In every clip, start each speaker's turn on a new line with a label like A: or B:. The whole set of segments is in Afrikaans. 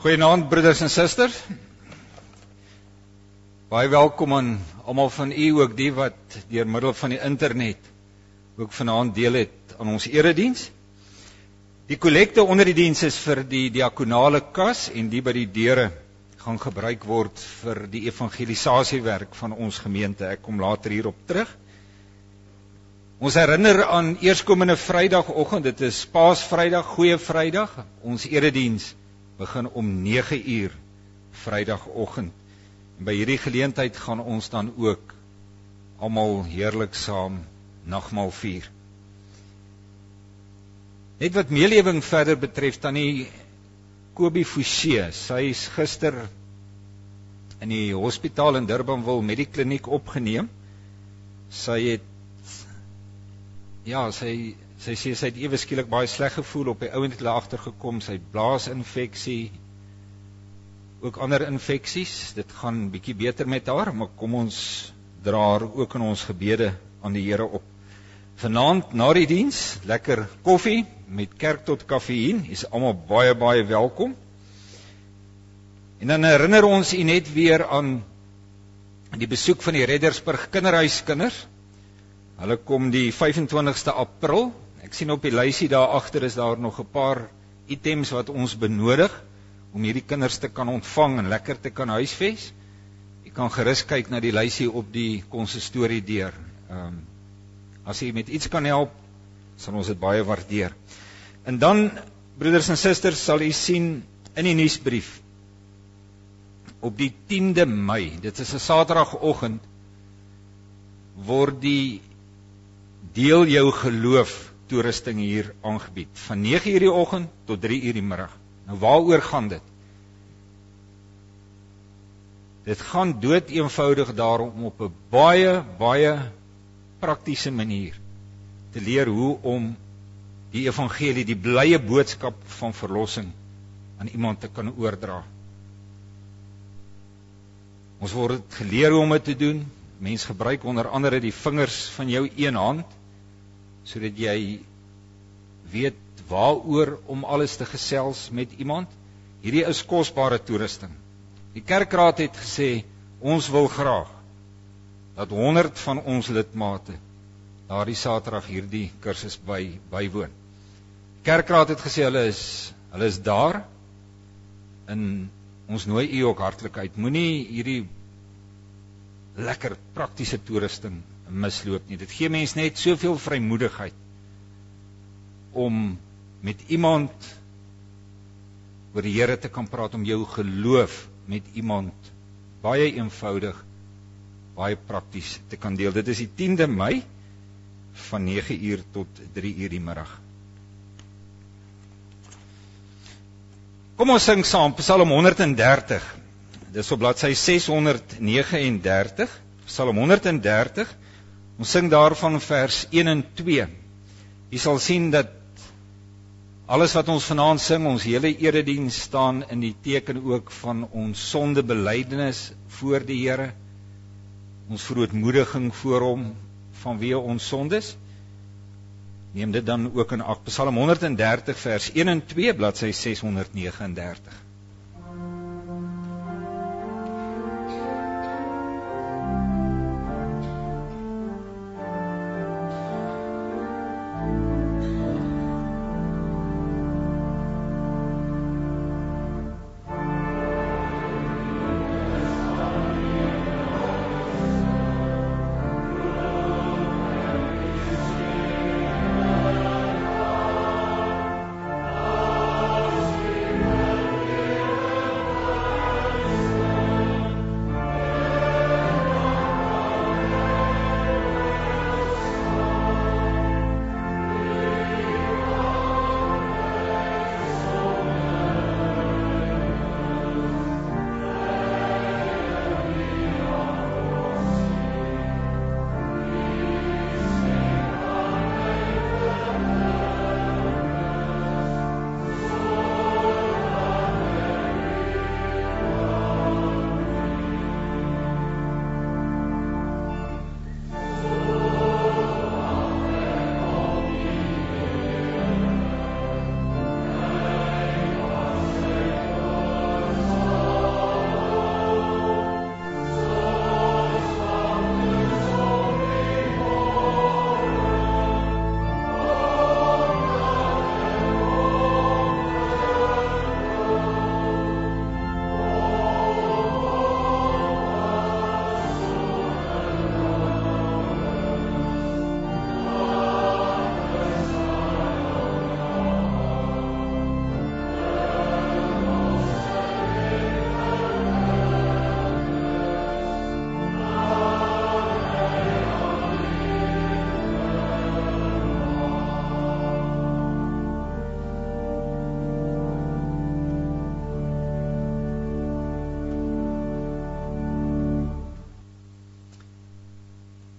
A: Goeienaand broeders en susters. Baie welkom aan almal van u, ook die wat deur middel van die internet ook vanaand deel het aan ons erediens. Die kollekte onder die diens is vir die diakonale kas en die by die deure gaan gebruik word vir die evangelisasiewerk van ons gemeente. Ek kom later hierop terug. Ons herinner aan eerskomende Vrydagoggend, dit is Paasvrydag, Goeie Vrydag. Ons erediens begin om 9 uur Vrydagoggend. En by hierdie geleentheid gaan ons dan ook almal heerlik saam nagmaal vier. Net wat meelewing verder betref, tannie Kobie Fouché, sy is gister in die hospitaal in Durbanville met die kliniek opgeneem. Sy sê sy het ewe skielik baie sleg gevoel, op die ouend het hulle agtergekom, sy het blaasinfeksie, ook ander infeksies. Dit gaan bietjie beter met haar, maar kom ons dra haar ook in ons gebede aan die Here op. Vanaand na die diens, lekker koffie met kerk tot kafeïen, is almal baie baie welkom. En dan herinner ons u net weer aan die besoek van die Reddersburg kinderhuiskinders. Hulle kom die 25ste April. Ek sien op die lysie daar agter is daar nog 'n paar items wat ons benodig om hierdie kinders te kan ontvang en lekker te kan huisves. Jy kan gerus kyk na die lysie op die konsistorie deur. As jy met iets kan help, sal ons dit baie waardeer. En dan, broeders en susters, sal jy sien in die nuusbrief op die 10de Mei, dit is 'n Saterdagoggend, word die deel jou geloof toerusting hier aangebied, van 9 uur die oggend tot 3 uur die middag. Nou waaroor gaan dit? Dit gaan dood eenvoudig daarom om op 'n baie praktiese manier te leer hoe om die evangelie, die blye boodskap van verlossing aan iemand te kan oordra. Ons word geleer hoe om dit te doen. Mens gebruik onder andere die vingers van jou een hand, sodat jy weet waaroor om alles te gesels met iemand. Hierdie is kosbare toerusting. Die kerkraad het gesê, ons wil graag dat 100 van ons lidmate daardie Saterdag hierdie kursus bywoon. Kerkraad het gesê hulle is daar, en ons nooi u ook hartlik uit. Moenie hierdie lekker praktiese toerusting misloop nie. Dit gee mens net soveel vrymoedigheid om met iemand oor die Here te kan praat, om jou geloof met iemand baie eenvoudig, baie prakties te kan deel. Dit is die 10de Mei van 9 uur tot 3 uur die middag. Kom ons sing saam Psalm 130. Dis op bladsy 639, Psalm 130. Ons sing daarvan vers 1 en 2. Jy sal sien dat alles wat ons vanaand sing, ons hele erediens staan in die teken ook van ons sondebelydenis voor die Here, ons verootmoediging voor hom vanweë ons sondes. Neem dit dan ook in ag. Psalm 130 vers 1 en 2, bladsy 639.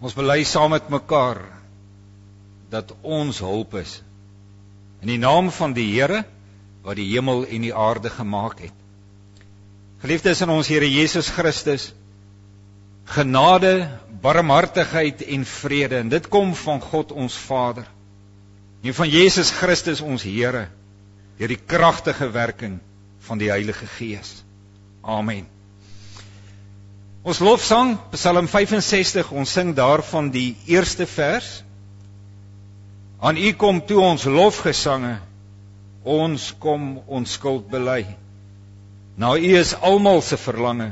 A: Ons bely saam met mekaar dat ons hulp is in die naam van die Here wat die hemel en die aarde gemaak het. Geliefdes in ons Here Jesus Christus, genade, barmhartigheid en vrede, en dit kom van God ons Vader, en van Jesus Christus ons Here, deur die kragtige werking van die Heilige Gees. Amen. Ons lofsang, Psalm 65, ons sing daarvan die eerste vers. Aan U kom toe ons lofgesange, ons kom ons skuld bely. Na U is almal se verlange,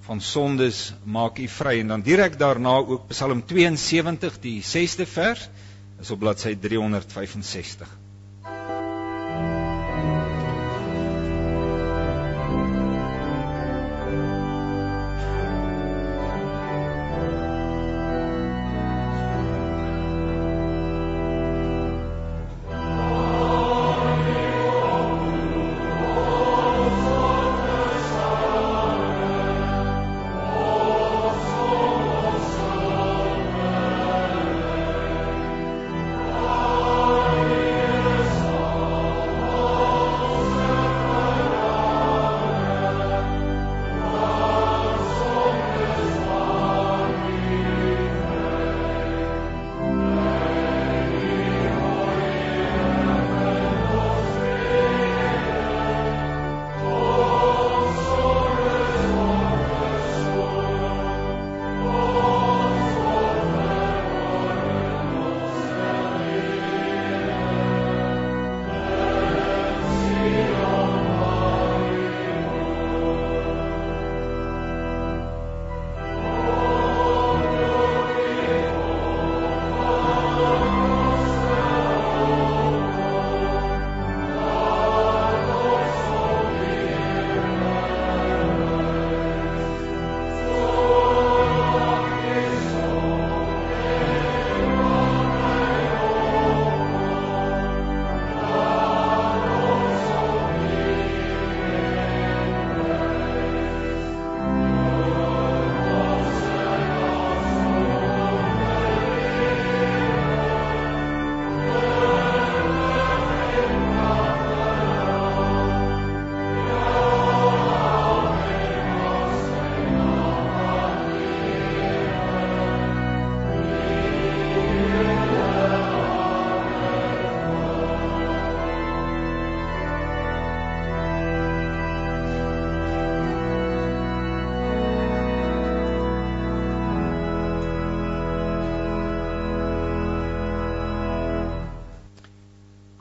A: van sondes maak U vry. En dan direk daarna ook Psalm 72, die 6de vers, is op bladsy 365.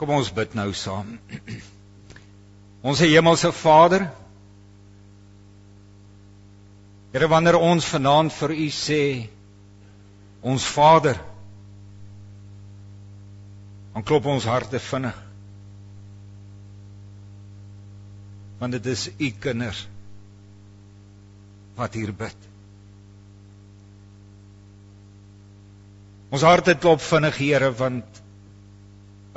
A: Kom ons bid nou saam. Onse hemelse Vader, Here, wanneer ons vanaand vir U sê, ons Vader, dan klop ons harte vinnig. Want dit is U kinders wat hier bid. Ons harte klop vinnig, Here, want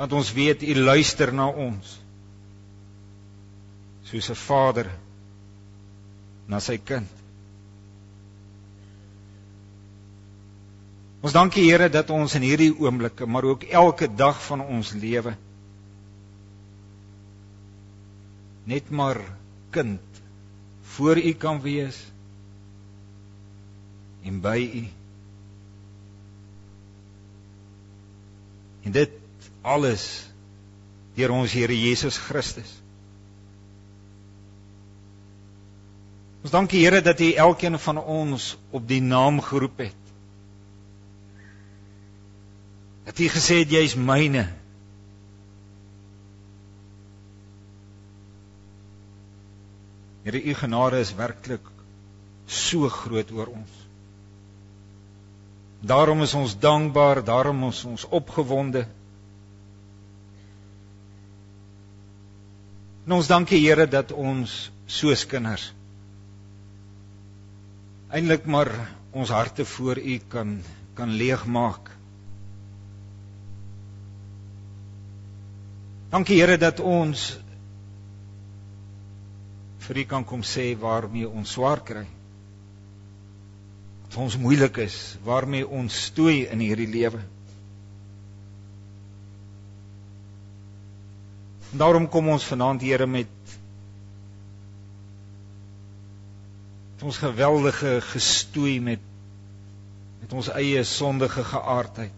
A: ons weet U luister na ons, soos 'n vader na sy kind. Ons dank U, Here, dat ons in hierdie oomblikke, maar ook elke dag van ons lewe, net maar kind voor U kan wees, en by U. En dit alles deur ons Here Jesus Christus. Ons dank U, Here, dat U elkeen van ons op die naam geroep het. Dat U gesê het, jy is myne. Here, U genade is werklik so groot oor ons. Daarom is ons dankbaar, daarom is ons opgewonde. En ons dank U, Here, dat ons soos kinders eintlik maar ons harte voor U kan leegmaak. Dankie, Here, dat ons vir U kan kom sê waarmee ons swaar kry. wat ons moeilik is, waarmee ons stoei in hierdie lewe. En daarom kom ons vanaand, Here, met ons geweldige gestoei met ons eie sondige geaardheid.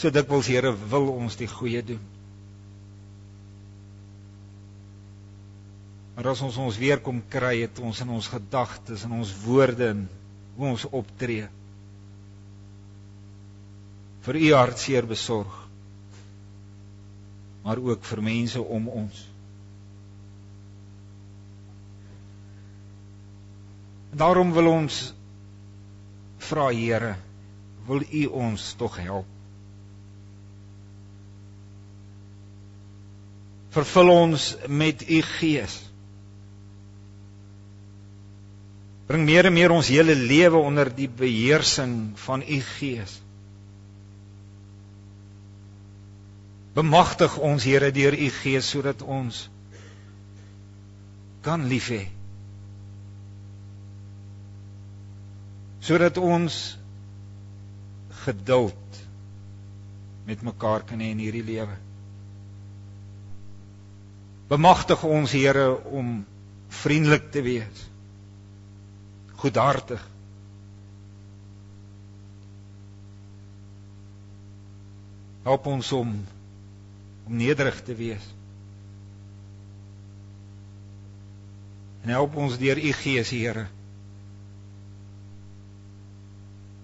A: So dikwels, Here, wil ons die goeie doen. Maar as ons weer kom kry, het ons in ons gedagtes, in ons woorde, en hoe ons optree, vir U hartseer besorg, maar ook vir mense om ons. En daarom wil ons vra, Here, wil U ons tog help? Vervul ons met U Gees. Bring meer en meer ons hele lewe onder die beheersing van U Gees. Bemagtig ons, Here, deur U Gees, sodat ons kan lief hê. Sodat ons geduld met mekaar kan hê in hierdie lewe. Bemagtig ons, Here, om vriendelik te wees, goedhartig. Help ons om nederig te wees. En help ons deur U Gees, Here,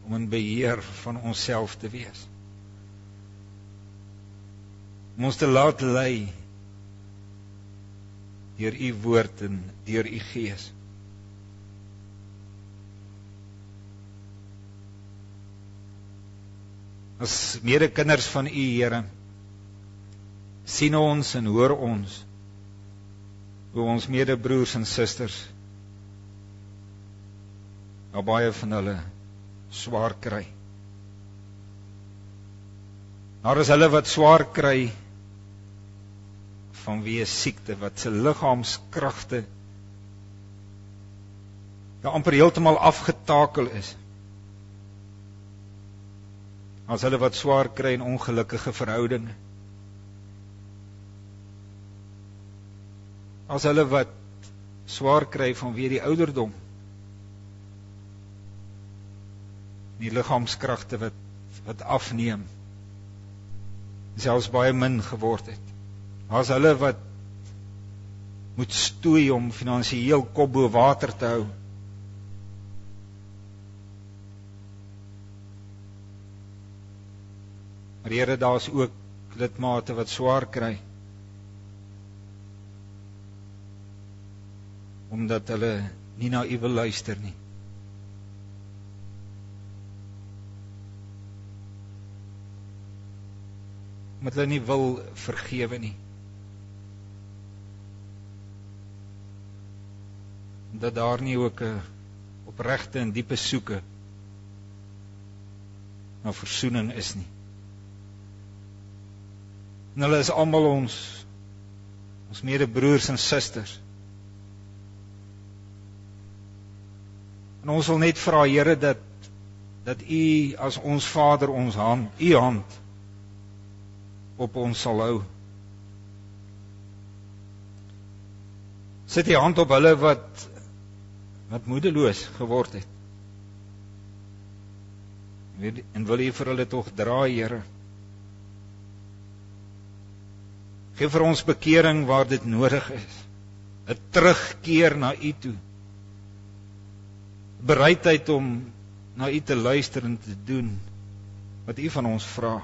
A: om in beheer van onsself te wees. Om ons te laat lei deur U woord en deur U Gees. As medekinders van U, Here, sien ons en hoor ons hoe ons medebroers en susters baie van hulle swaar kry. Daar is hulle wat swaar kry vanweë siekte, wat se liggaamskragte amper heeltemal afgetakel is. As hulle wat swaar kry in ongelukkige verhoudinge. As hulle wat swaar kry vanweë die ouderdom. Die liggaamskragte wat afneem. Selfs baie min geword het. As hulle wat moet stoei om finansiëel kop bo water te hou. Maar Here, daar is ook lidmate wat swaar kry, omdat hulle nie na U wil luister nie. Omdat hulle nie wil vergewe nie. Dat daar nie ook 'n opregte en diepe soeke na versoening is nie. En hulle is almal ons medebroers en susters. En ons wil net vra, Here, dat U as ons Vader U hand op ons sal hou. Sit U hand op hulle wat moedeloos geword het. En wil U vir hulle tog dra, Here. Geef vir ons bekering waar dit nodig is. 'n terugkeer na U toe. Bereidheid om na U te luister en te doen wat U van ons vra.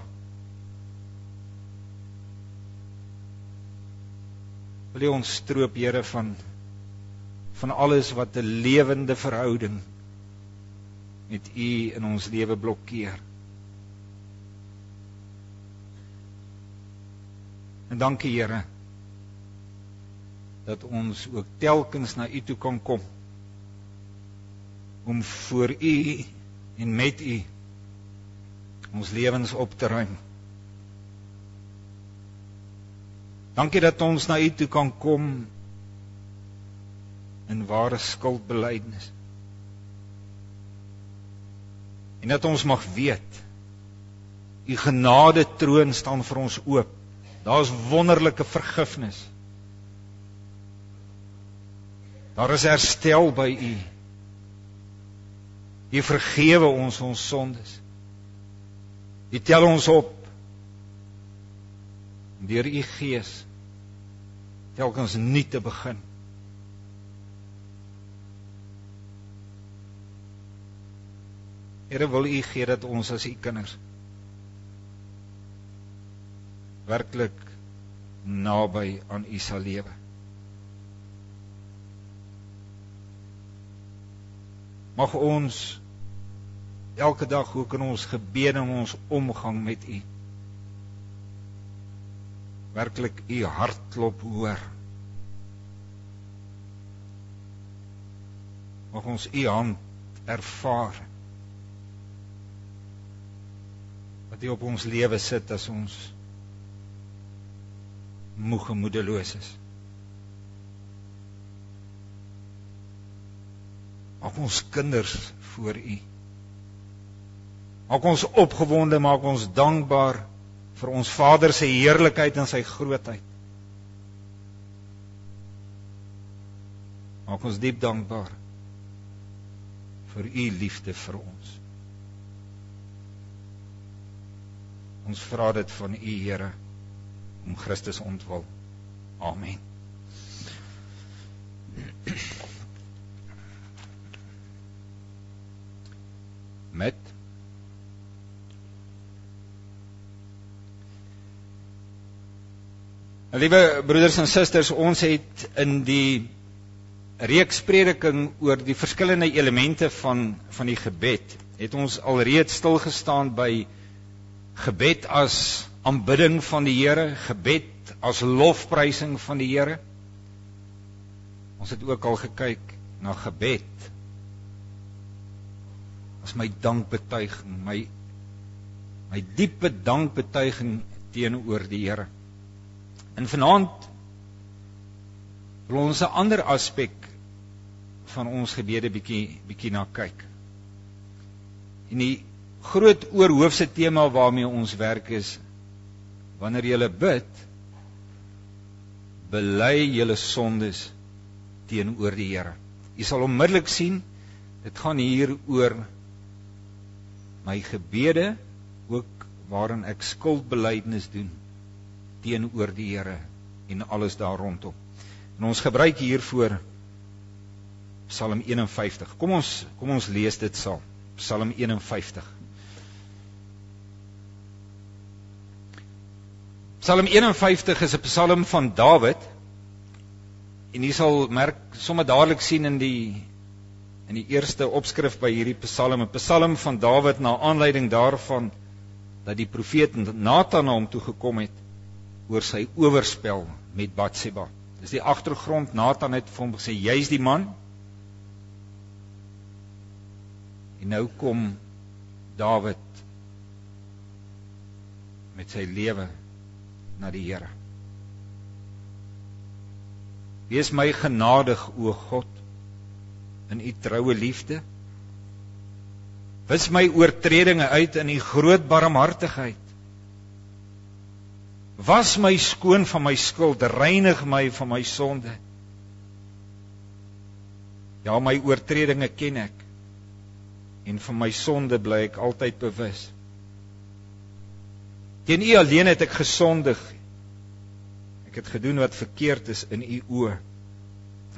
A: Wil U ons stroop, Here, van alles wat 'n lewende verhouding met U in ons lewe blokkeer. En dankie, Here, dat ons ook telkens na U toe kan kom, om voor U en met U ons lewens op te ruim. Dankie dat ons na U toe kan kom in ware skuldbelydenis. En dat ons mag weet, U genade troon staan vir ons oop. Daar is wonderlike vergifnis. Daar is herstel by U. U vergewe ons sondes. U tel ons op. Deur U Gees telkens nuut te begin. Here, wil U gee dat ons as U kinders werklik naby aan U sal lewe. Mag ons elke dag ook in ons gebede en ons omgang met U werklik U hartklop hoor. Mag ons U hand ervaar wat U op ons lewe sit as ons moeg en moedeloos is. Maak ons kinders voor U. Maak ons opgewonde, maak ons dankbaar vir ons Vader se heerlikheid en sy grootheid. Maak ons diep dankbaar vir U liefde vir ons. Ons vra dit van U, Here, om Christus ontwil. Amen. Met liewe broeders en susters, ons het in die reeks prediking oor die verskillende elemente van die gebed, het ons alreeds stilgestaan by gebed as aanbidding van die Here, gebed as lofprysing van die Here. Ons het ook al gekyk na gebed as my dankbetuiging, my diepe dankbetuiging teenoor die Here. En vanaand wil ons 'n ander aspek van ons gebede bietjie na kyk. En die groot oorhoofse tema waarmee ons werk is, wanneer jy bid, bely julle sondes teenoor die Here. Jy sal onmiddellik sien, dit gaan hier oor my gebede, ook waarin ek skuldbelydenis doen teenoor die Here en alles daar rondom. En ons gebruik hiervoor Psalm 51. Kom ons lees dit saam. Psalm 51. Psalm 51 is 'n psalm van Dawid. En jy sal merk, sommer dadelik sien in die eerste opskrif by hierdie psalm, 'n psalm van Dawid na aanleiding daarvan dat die profeet Nathan na hom toe gekom het oor sy oorspel met Batseba. Dis die agtergrond. Nathan het vir hom gesê, jy's die man. En nou kom Dawid met sy lewe na die Here. Wees my genadig, o God, in U troue liefde. Wis my oortredinge uit in U groot barmhartigheid. Was my skoon van my skuld, reinig my van my sonde. Ja, my oortredinge ken ek, en van my sonde bly ek altyd bewus. Teen U alleen het ek gesondig. Ek het gedoen wat verkeerd is in U oë.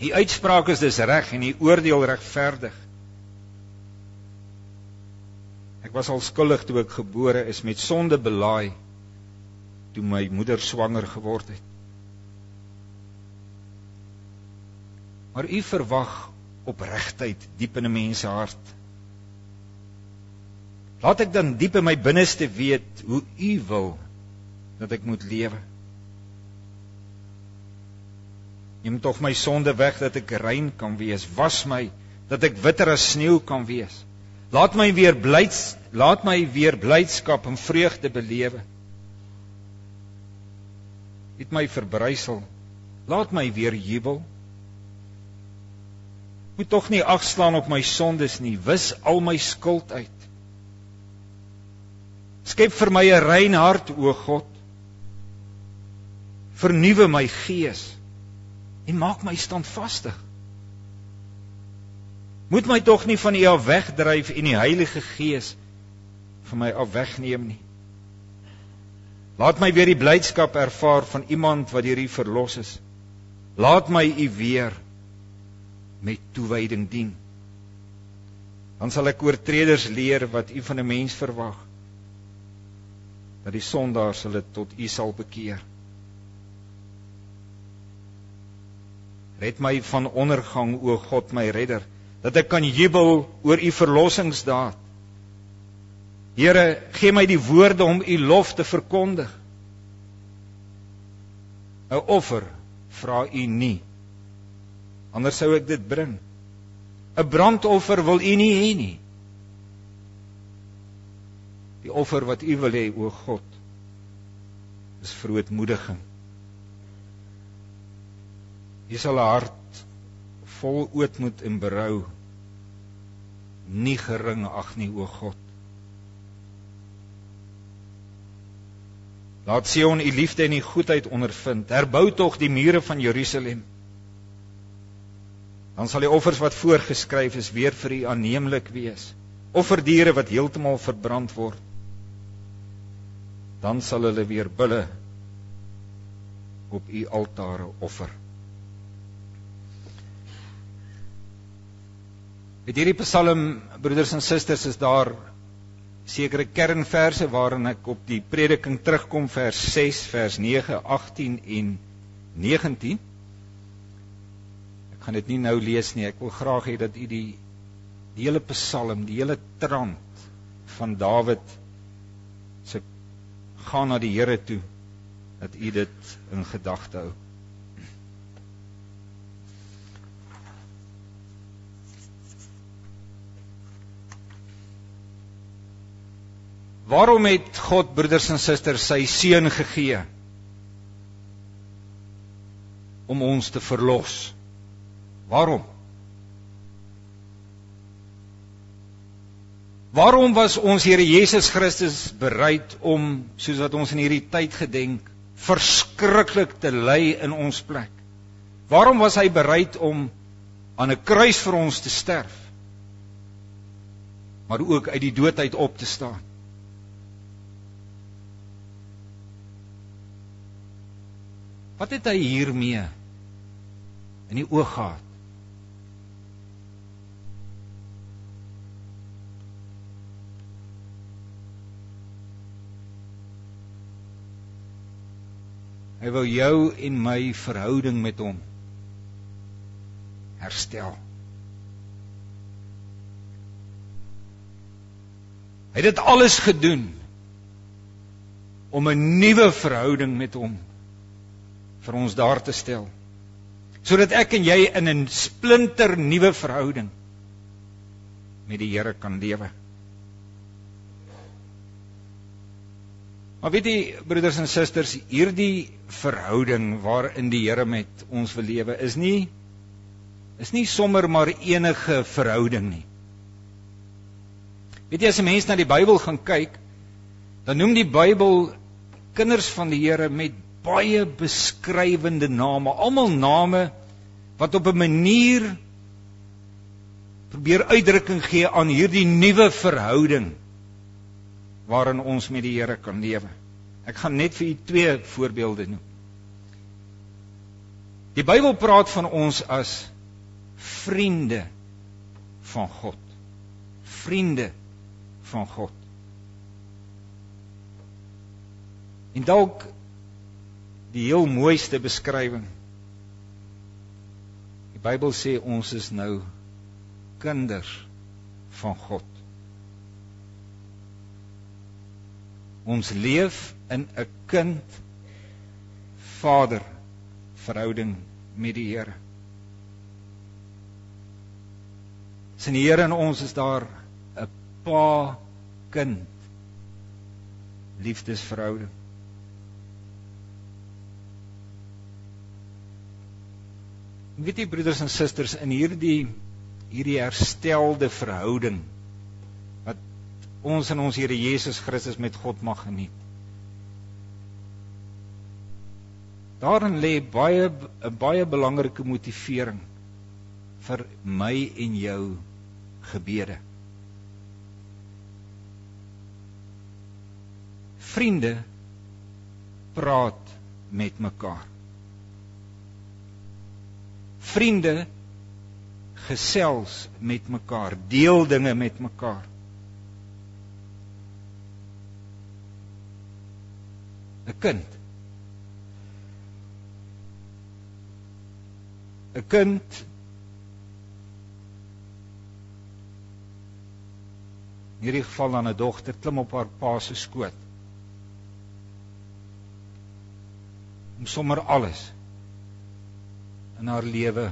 A: U uitspraak is dus reg en U oordeel regverdig. Ek was al skuldig toe ek gebore is, met sonde belaai, toe my moeder swanger geword het. Maar U verwag opregtheid diep in 'n mens se hart. Laat ek dan diep in my binneste weet hoe U wil dat ek moet lewe. Neem tog my sonde weg dat ek rein kan wees. Was my dat ek witter as sneeu kan wees. Laat my weer blydskap en vreugde belewe. Het my verbrysel. Laat my weer jubel. Moet tog nie agslaan op my sondes nie, wis al my skuld uit. Skep vir my 'n rein hart, o God. Vernuwe my gees en maak my standvastig. Moet my tog nie van U af wegdryf en die Heilige Gees van my af wegneem nie. Laat my weer die blydskap ervaar van iemand wat deur U verlos is. Laat my U weer met toewyding dien. Dan sal ek oortreders leer wat U van 'n mens verwag, dat die sondaars hulle tot U sal bekeer. Red my van ondergang, o God, my redder, dat ek kan jubel oor U verlossingsdaad. Here, gee my die woorde om U lof te verkondig. 'n Offer vra U nie, anders sou ek dit bring. 'n Brandoffer wil U nie hê nie. Die offer wat U wil hê, o God, is verootmoediging. U sal 'n hart vol ootmoed en berou nie gering ag nie, o God. Laat Sion U liefde en U goedheid ondervind. Herbou tog die mure van Jerusalem. Dan sal die offers wat voorgeskryf is weer vir U aanneemlik wees. Offerdiere wat heeltemal verbrand word. Dan sal hulle weer bulle op U altare offer. Met hierdie Psalm, broeders en susters, is daar sekere kernverse waarin ek op die prediking terugkom, vers 6, vers 9, 18 en 19. Ek gaan dit nie nou lees nie, ek wil graag hê dat u die hele Psalm, die hele trant van Dawid se gaan na die Here toe, dat u dit in gedagte hou. Waarom het God, broeders en susters, sy seun gegee om ons te verlos? Waarom? Waarom was ons Here Jesus Christus bereid om, soos wat ons in hierdie tyd gedenk, verskriklik te ly in ons plek? Waarom was hy bereid om aan 'n kruis vir ons te sterf, maar ook uit die dood uit op te staan? Wat het hy hiermee in die oog gehad? Hy wou jou en my verhouding met hom herstel. Hy het dit alles gedoen om 'n nuwe verhouding met hom vir ons daar te stel, sodat ek en jy in 'n splinter nuwe verhouding met die Here kan lewe. Maar weet jy, broeders en susters, hierdie verhouding waarin die Here met ons wil lewe, is nie sommer maar enige verhouding nie. Weet jy, as 'n mens na die Bybel gaan kyk, dan noem die Bybel kinders van die Here met baie beskrywende name, almal name wat op 'n manier probeer uitdrukking gee aan hierdie nuwe verhouding waarin ons met die Here kan lewe. Ek gaan net vir u 2 voorbeelde noem. Die Bybel praat van ons as vriende van God. Vriende van God. En dalk die heel mooiste beskrywing. Die Bybel sê ons is nou kinders van God. Ons leef in 'n kind-vader verhouding met die Here. Sin die Here in ons is daar 'n pa-kind liefdesverhouding. Weet jy, broeders en susters, in hierdie hierdie herstelde verhouding wat ons in ons Here Jesus Christus met God mag geniet. Daarin lê 'n baie belangrike motivering vir my en jou gebede. Vriende praat met mekaar. Vriende gesels met mekaar, deel dinge met mekaar. 'n kind. 'n kind in hierdie geval dan 'n dogter klim op haar pa se skoot. Om sommer alles in haar lewe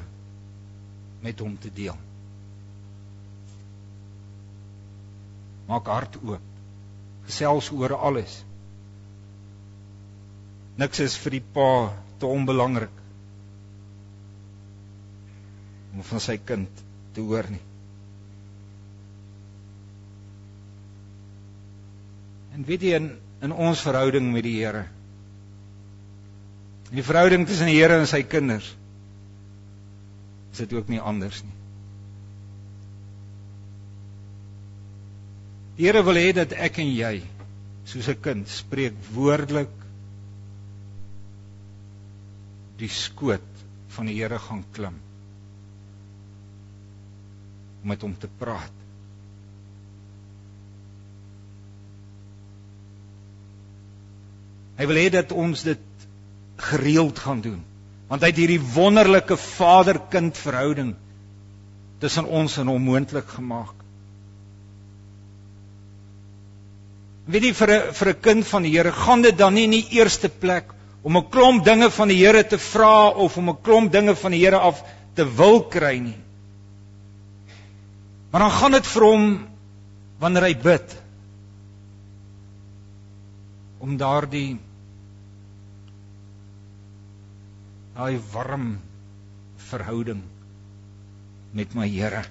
A: met hom te deel. Maak hart oop. Gesels oor alles. Niks is vir die pa te onbelangrik om van sy kind te hoor nie. En weet jy, in ons verhouding met die Here, in die verhouding tussen die Here en sy kinders, is dit ook nie anders nie. Die Here wil hê dat ek en jy, soos 'n kind, spreek woordelik die skoot van die Here gaan klim, om met hom te praat. Hy wil hê dat ons dit gereeld gaan doen, want hy het hierdie wonderlike vader-kind verhouding tussen ons en hom moontlik gemaak. Weet jy, vir 'n kind van die Here gaan dit dan nie in die eerste plek om 'n klomp dinge van die Here te vra of om 'n klomp dinge van die Here af te wil kry nie. Maar dan gaan dit vir hom, wanneer hy bid, om daai warm verhouding met my Here.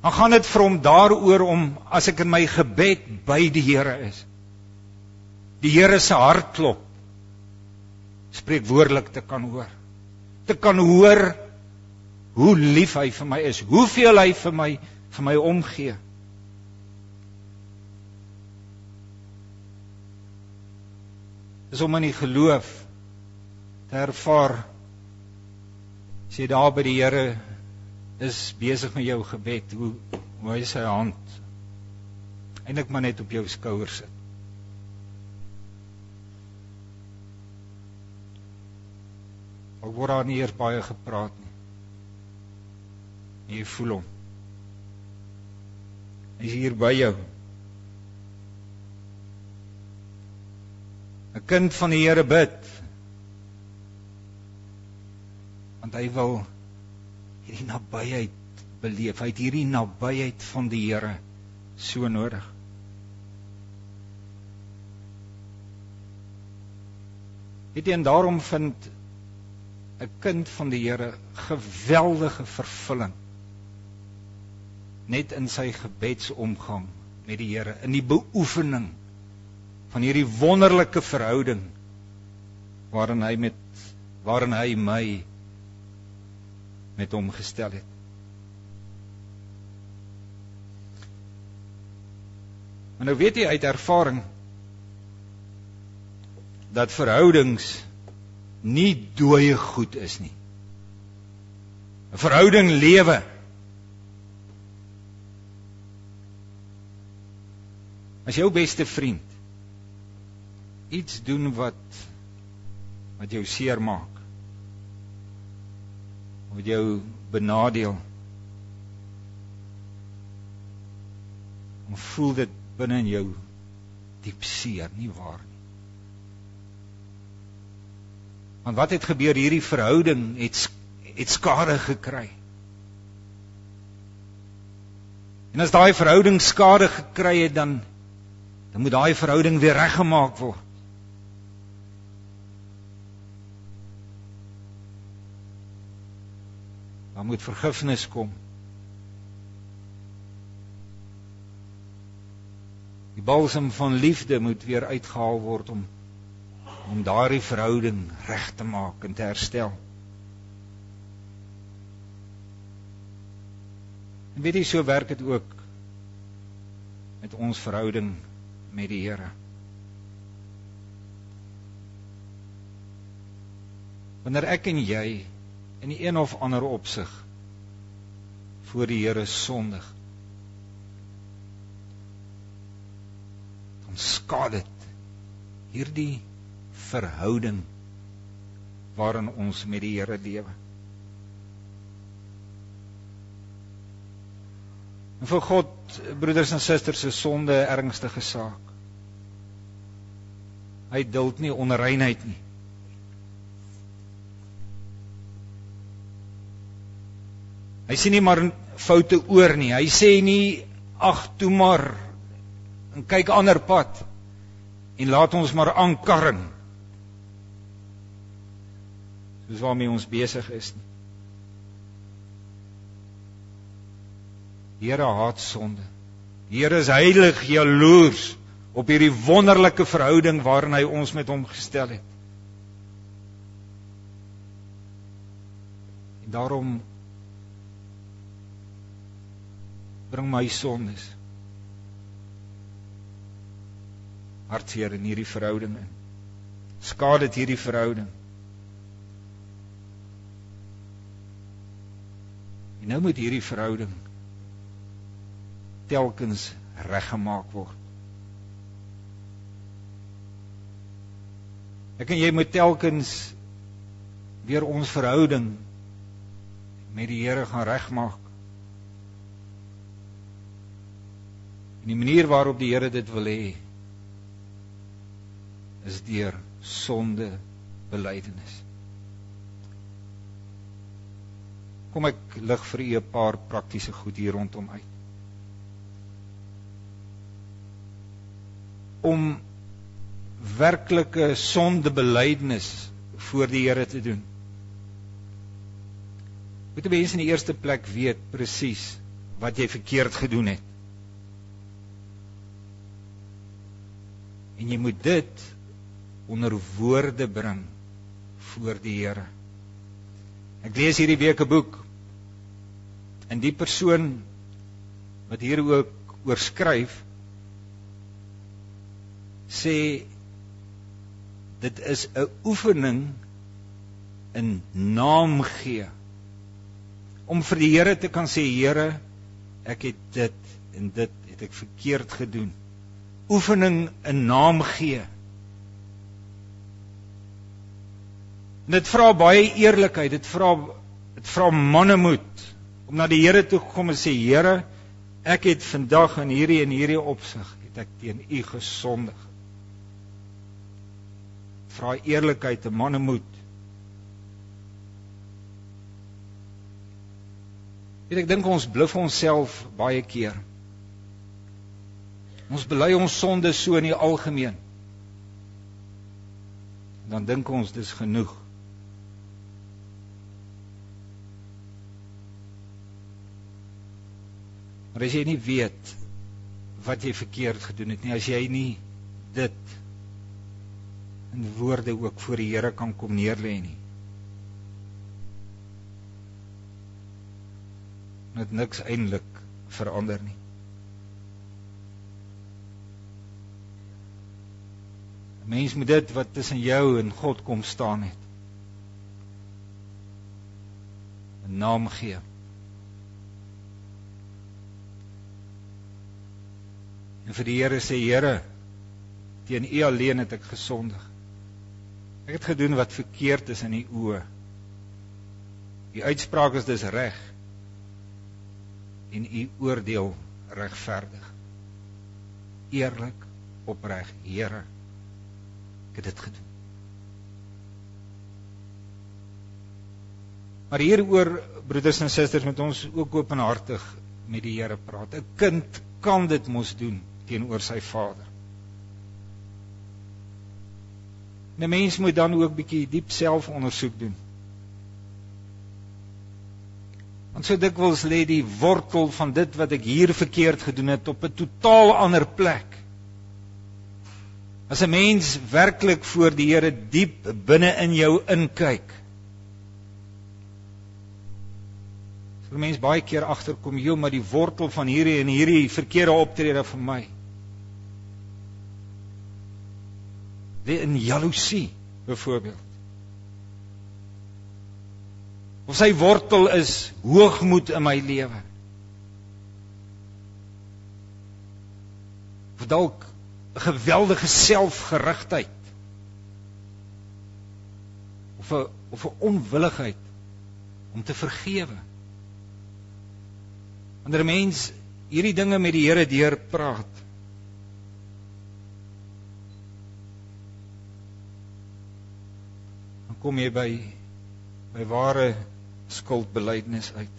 A: Dan gaan dit vir hom daaroor om, as ek in my gebed by die Here is, die Here se hart klop, spreekwoordelik te kan hoor. Te kan hoor hoe lief hy vir my is, hoeveel hy vir my omgee. Dis om in die geloof te ervaar, as jy daar by die Here is besig met jou gebed, hoe hy sy hand eintlik maar net op jou skouer sit. Al word daar nie eers baie gepraat nie. En jy voel hom. Hy is hier by jou. 'n kind van die Here bid, want hy wil hierdie nabyheid beleef. Hy het hierdie nabyheid van die Here so nodig. Weet jy, en daarom vind 'n kind van die Here geweldige vervulling net in sy gebedsomgang met die Here, in die beoefening van hierdie wonderlike verhouding waarin hy my met hom gestel het. Maar nou weet jy uit ervaring dat verhoudings nie dooie goed is nie. 'n Verhouding lewe. As jou beste vriend iets doen wat jou seer maak, wat jou benadeel, dan voel dit binne in jou diep seer, nie waar nie. Want wat het gebeur? Hierdie verhouding het skade gekry. En as daai verhouding skade gekry het, dan moet daai verhouding weer reggemaak word. Daar moet vergifnis kom. Die balsem van liefde moet weer uitgehaal word om daardie verhouding reg te maak en te herstel. En weet jy, so werk dit ook met ons verhouding met die Here. Wanneer ek en jy in die een of ander opsig voor die Here sondig, dan skaad dit hierdie verhouding waarin ons met die Here lewe. En vir God, broeders en susters, is sonde 'n ernstige saak. Hy duld nie onreinheid nie. Hy sien nie maar foute oor nie. Hy sê nie, ag, toe maar, en kyk ander pad, en laat ons maar aankarring, soos waarmee ons besig is nie. Die Here haat sonde. Die Here is heilig jaloers op hierdie wonderlike verhouding waarin hy ons met hom gestel het. En daarom bring my sondes hartseer in hierdie verhouding in. Skaad dit hierdie verhouding. En nou moet hierdie verhouding telkens reggemaak word. Ek en jy moet telkens weer ons verhouding met die Here gaan regmaak. En die manier waarop die Here dit wil hê, is deur sondebelydenis. Kom ek lig vir u 'n paar praktiese goed hier rondom uit. Om werklike sondebelydenis voor die Here te doen, moet die mens in die eerste plek weet presies wat jy verkeerd gedoen het. En jy moet dit onder woorde bring voor die Here. Ek lees hierdie week 'n boek, en die persoon wat hier ook oor skryf, sê dit is 'n oefening in naam gee, om vir die Here te kan sê, Here, ek het dit en dit het ek verkeerd gedoen. Oefening in naam gee. En dit vra baie eerlikheid, dit vra mannemoed, om na die Here toe kom en sê, Here, ek het vandag in hierdie opsig, het ek teen u gesondig. Vra eerlikheid en mannemoed. Ek dink ons bluf onsself baie keer. Ons bely ons sonde so in die algemeen. Dan dink ons dis genoeg. Maar as jy nie weet wat jy verkeerd gedoen het nie, as jy nie dit in woorde ook voor die Here kan kom neerlê nie, het niks eintlik verander nie. Mens moet dit wat tussen jou en God kom staan het, 'n naam gee. En vir die Here sê, Here, teen u alleen het ek gesondig. Ek het gedoen wat verkeerd is in u oë. Die uitspraak is dus reg, en u oordeel regverdig. Eerlik, opreg, Here, ek het dit gedoen. Maar hieroor, broeders en susters, moet ons ook openhartig met die Here praat. 'n kind kan dit mos doen teenoor sy vader. 'n mens moet dan ook bietjie diep selfondersoek doen. Want so dikwels lê die wortel van dit wat ek hier verkeerd gedoen het op 'n totaal ander plek. As 'n mens werklik voor die Here diep binne in jou inkyk, sal 'n mens baie keer agterkom, joh, maar die wortel van hierdie en hierdie verkeerde optrede van my lê in jaloesie, byvoorbeeld. Of sy wortel is hoogmoed in my lewe. Of dalk 'n geweldige selfgerigtheid. Of 'n onwilligheid om te vergewe. Wanneer 'n mens hierdie dinge met die Here deurpraat, dan kom jy by ware skuldbelydenis uit.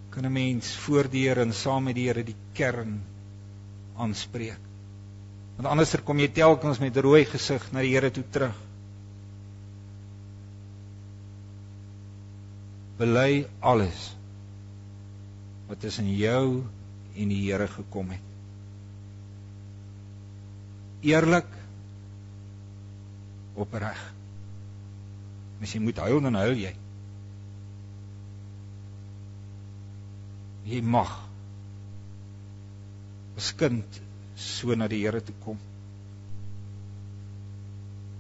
A: Kan 'n mens voor die Here en saam met die Here die kern aanspreek. Want anderster kom jy telkens met rooi gesig na die Here toe terug. Bely alles wat tussen jou en die Here gekom het. Eerlik, opreg. As jy moet huil, dan huil jy. Jy mag as kind so na die Here toe kom.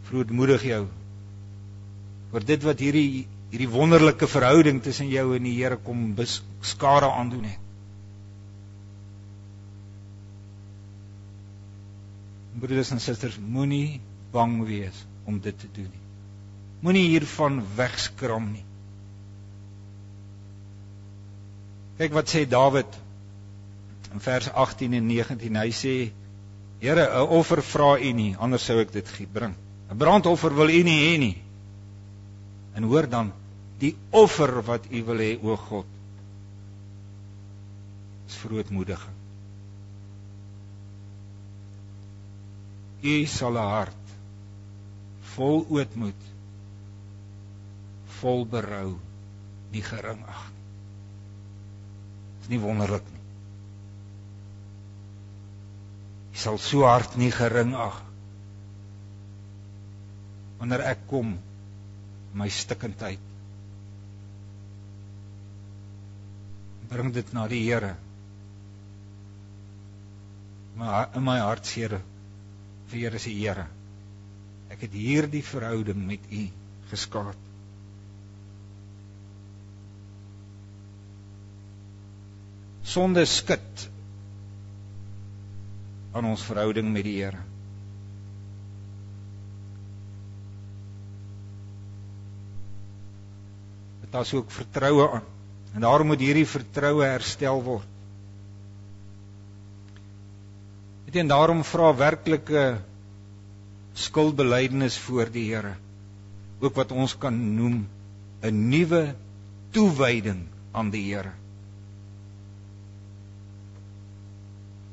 A: Verootmoedig jou oor dit wat hierdie wonderlike verhouding tussen jou en die Here kom skade aandoen het. Broeders en susters, moenie bang wees om dit te doen nie. Moenie hiervan wegskram nie. Kyk wat sê Dawid in vers 18 en 19. Hy sê, Here, 'n offer vra U nie, anders sou ek dit bring. 'n Brandoffer wil U nie hê nie. En hoor dan, die offer wat U wil hê, o God, is verootmoediging. U sal 'n hart vol ootmoed, vol berou, nie gering ag. Is nie wonderlik nie. Jy sal so hard nie gering ag wanneer ek kom my stikkendheid. Bring dit na die Here. In my hartseer vir Here sê, Here, ek het hierdie verhouding met U geskaad. Sonde skud aan ons verhouding met die Here. Dit is ook vertroue aan. En daarom moet hierdie vertroue herstel word. En daarom vra werklike skuldbelydenis voor die Here, ook wat ons kan noem 'n nuwe toewyding aan die Here.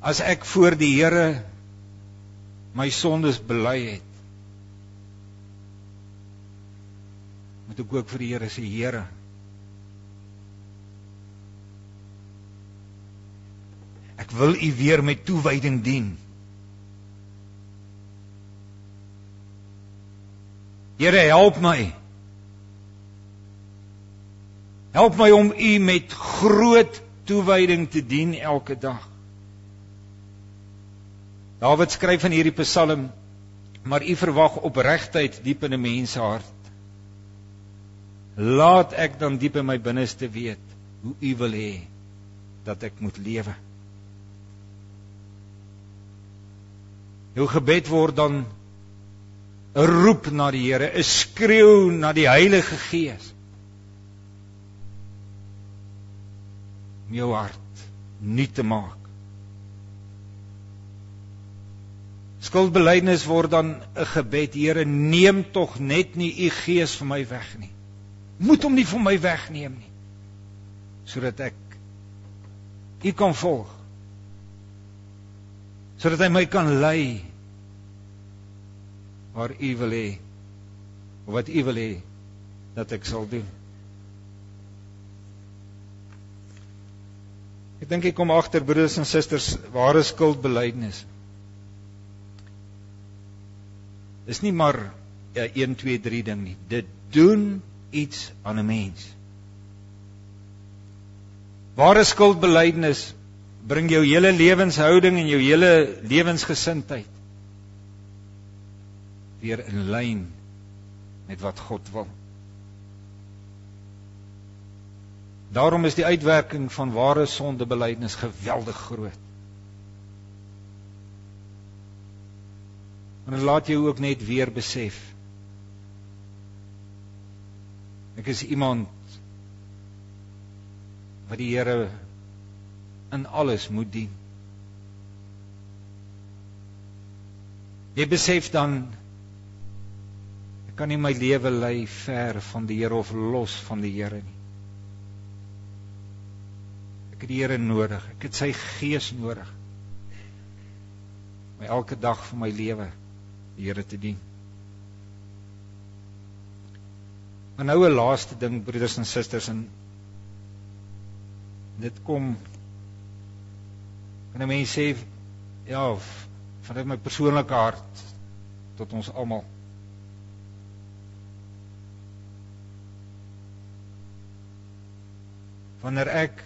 A: As ek voor die Here my sondes bely het, moet ek ook vir die Here sê, Here, ek wil U weer met toewyding dien. Here, help my. Help my om U met groot toewyding te dien elke dag. Dawid skryf in hierdie Psalm, maar U verwag opregtheid diep in 'n mens se hart. Laat ek dan diep in my binneste weet hoe U wil hê dat ek moet lewe. Jou gebed word dan 'n roep na die Here, 'n skreeu na die Heilige Gees. Om jou hart nuut te maak. Skuldbelydenis word dan 'n gebed, Here, neem tog net nie U Gees van my weg nie. Moet hom nie van my wegneem nie, sodat ek U kan volg, sodat hy my kan lei waar U wil hê, of wat U wil hê dat ek sal doen. Ek dink ek kom agter, broeders en susters, ware skuldbelydenis is nie maar 1, 2, 3 ding nie. Dit doen iets aan 'n mens. Ware skuldbelydenis bring jou hele lewenshouding en jou hele lewensgesindheid weer in lyn met wat God wil. Daarom is die uitwerking van ware sondebelydenis geweldig groot. En dit laat jou ook net weer besef, ek is iemand wat die Here in alles moet dien. Jy besef dan, ek kan nie my lewe lei ver van die Here of los van die Here nie. Ek het die Here nodig, ek het sy Gees nodig, om elke dag van my lewe die Here te dien. Maar nou 'n laaste ding, broeders en susters, en dit kom, kan 'n mens sê, ja, vanuit my persoonlike hart, tot ons almal. Wanneer ek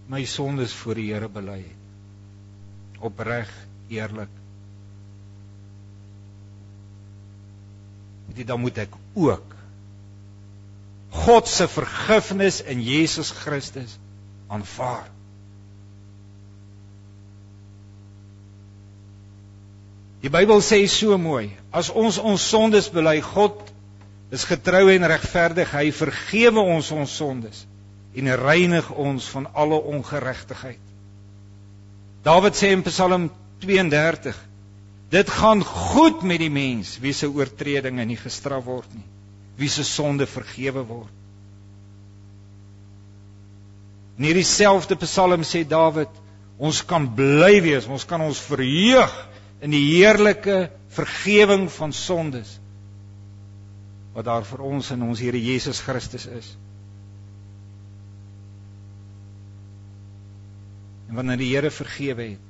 A: my sondes voor die Here bely het, opreg, eerlik, dan moet ek ook God se vergifnis in Jesus Christus aanvaar. Die Bybel sê so mooi, as ons sondes bely, God is getrou en regverdig, hy vergewe ons sondes en reinig ons van alle ongeregtigheid. Dawid sê in Psalm 32, dit gaan goed met die mens wie se oortredinge nie gestraf word nie, wie se sonde vergewe word. In hierdie selfde Psalm sê Dawid, ons kan bly wees, ons kan ons verheug in die heerlike vergewing van sondes wat daar vir ons in ons Here Jesus Christus is. En wanneer die Here vergewe het,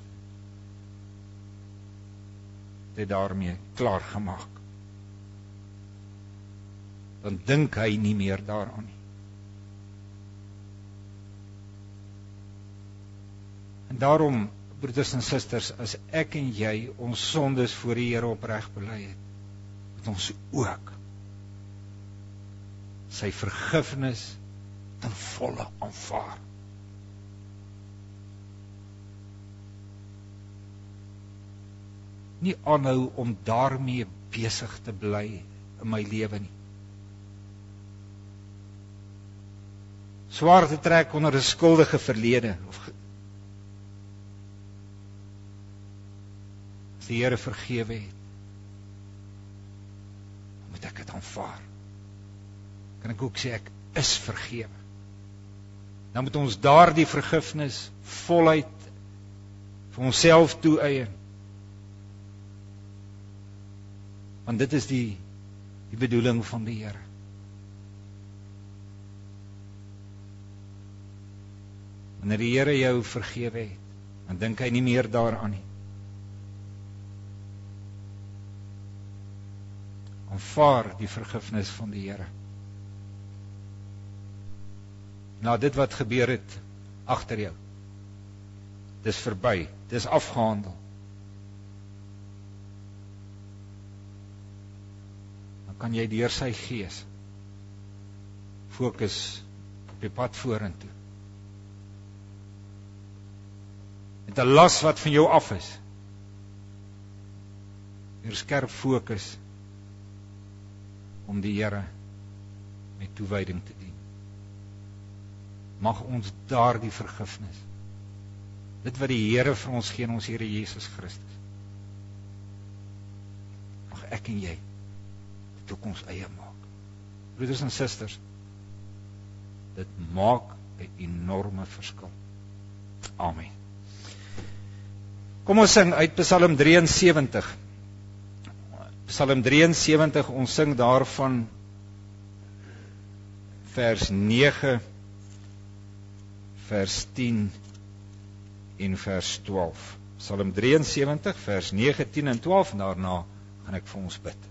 A: het hy daarmee klaar gemaak. Dan dink hy nie meer daaraan nie. En daarom, broeders en susters, as ek en jy ons sondes voor die Here opreg bely het, moet ons ook sy vergifnis ten volle aanvaar. Nie aanhou om daarmee besig te bly in my lewe nie. Swaar te trek onder 'n skuldige verlede, as die Here vergewe het, dan moet ek dit aanvaar. Kan ek ook sê, ek is vergewe. Dan moet ons daardie vergifnis voluit vir onsself toeëien. Want dit is die bedoeling van die Here. Wanneer die Here jou vergewe het, dan dink hy nie meer daaraan nie. Aanvaar die vergifnis van die Here. Na dit wat gebeur het agter jou, dis verby, dis afgehandel. Dan kan jy deur sy Gees fokus op die pad vorentoe. Met 'n las wat van jou af is, weer skerp fokus om die Here met toewyding te dien. Mag ons daardie vergifnis, dit wat die Here vir ons gee in ons Here Jesus Christus, mag ek en jy dit ook ons eie maak. Broeders en susters, dit maak 'n enorme verskil. Amen. Kom ons sing uit Psalm 73. Psalm 73, ons sing daarvan vers 9, vers 10 en vers 12. Psalm 73 vers 9, 10 en 12 en daarna gaan ek vir ons bid.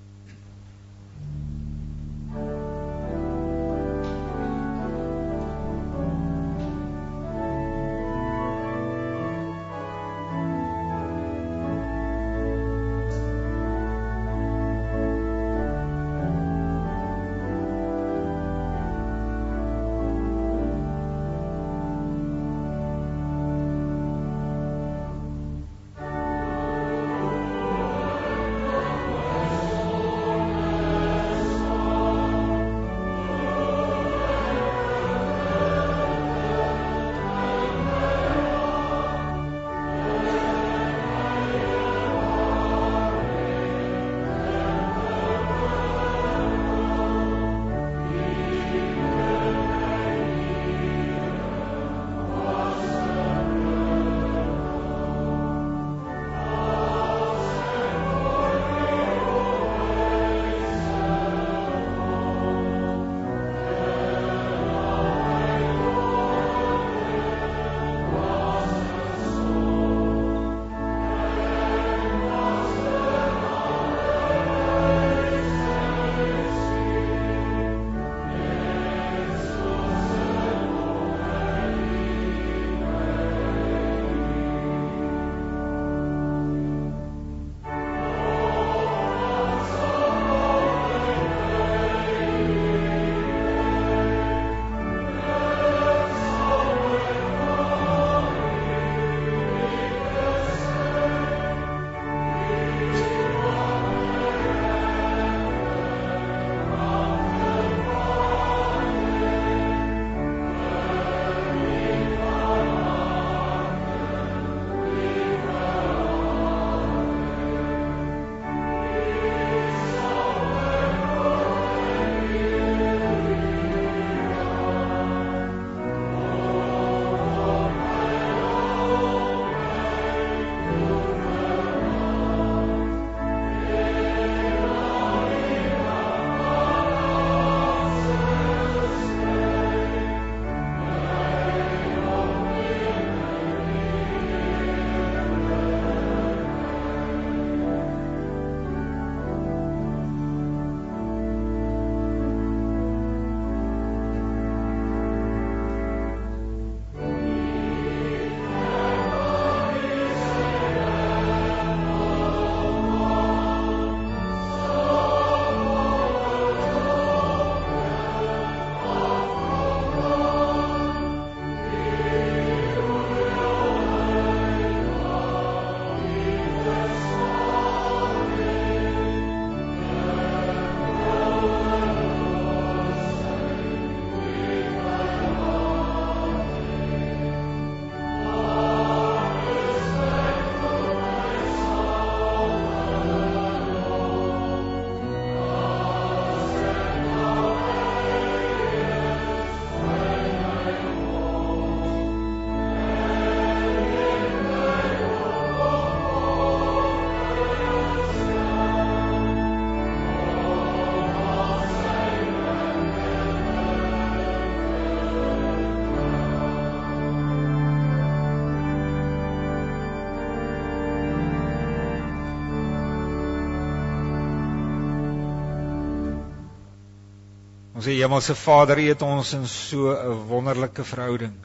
A: Ons sê Hemelse Vader, U het ons in so 'n wonderlike verhouding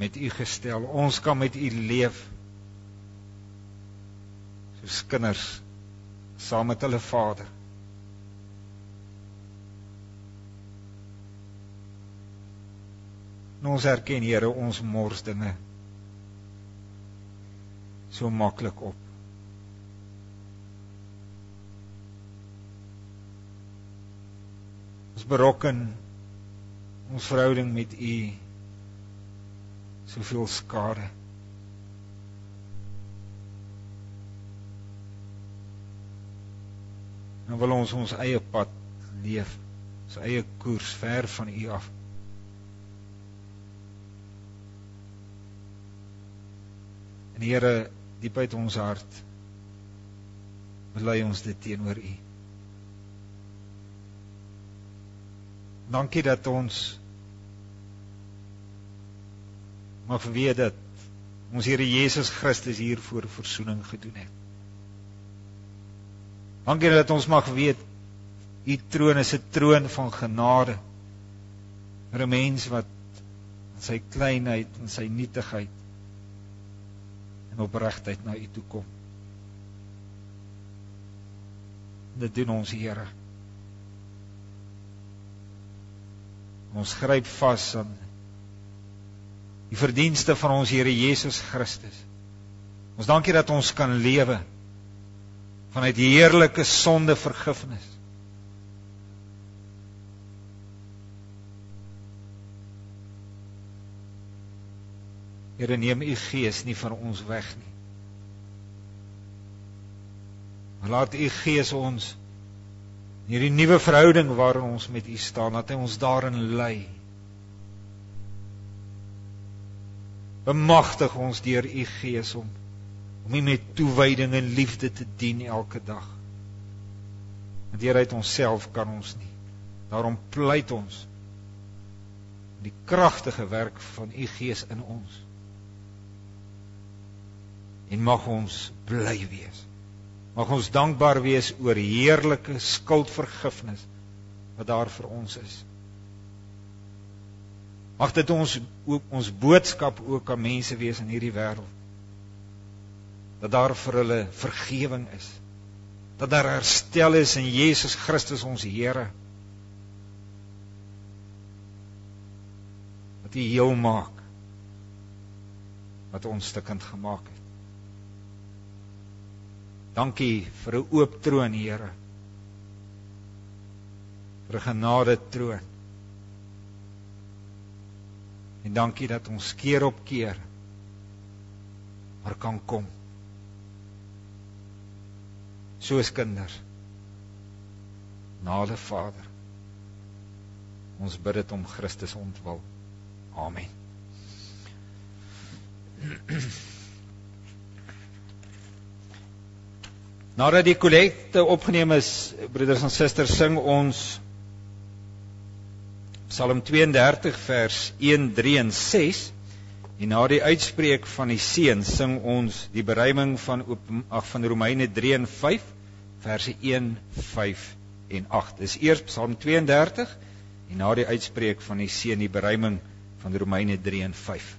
A: met U gestel. Ons kan met U leef soos kinders saam met hulle Vader. En ons erken, Here, ons mors dinge so maklik op. Ons berokken ons verhouding met U soveel skade. Dan wil ons eie pad leef, ons eie koers ver van U af. En Here, diep uit ons hart bely ons dit teenoor U. Dankie dat ons mag weet dat ons Here Jesus Christus hiervoor versoening gedoen het. Dankie dat ons mag weet, U troon is 'n troon van genade, vir 'n mens wat in sy kleinheid en sy nietigheid en opregtheid na U toe kom. Dit doen ons Here. Ons gryp vas aan die verdienste van ons Here Jesus Christus. Ons dankie dat ons kan lewe vanuit heerlike sondevergifnis. Here, neem U Gees nie van ons weg nie. Maar laat U Gees ons in hierdie nuwe verhouding waarin ons met U staan, dat Hy ons daarin lei. Bemagtig ons deur U Gees om U met toewyding en liefde te dien elke dag. Want Here, uit onsself kan ons nie. Daarom pleit ons die kragtige werk van U Gees in ons. En mag ons bly wees. Mag ons dankbaar wees oor heerlike skuldvergifnis wat daar vir ons is. Mag dit ons boodskap ook aan mense wees in hierdie wêreld. Dat daar vir hulle vergewing is. Dat daar herstel is in Jesus Christus ons Here. Dat U heel maak wat ons stukkend gemaak het. Dankie vir 'n oop troon, Here. Vir 'n genade troon. En dankie dat ons keer op keer maar kan kom. Soos kinders. Na hulle Vader. Ons bid dit om Christus ontwil. Amen. Nadat die kollekte opgeneem is, broeders en susters, sing ons Psalm 32 vers 1, 3 en 6. En na die uitspreek van die seën sing ons die beruiming van Romeine 3 en 5, verse 1, 5 en 8. Dis eers Psalm 32 en na die uitspreek van die seën die beruiming van Romeine 3 en 5.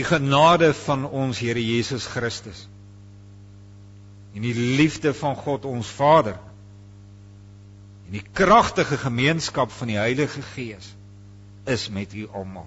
A: Die genade van ons Here Jesus Christus en die liefde van God ons Vader en die kragtige gemeenskap van die Heilige Gees is met u almal.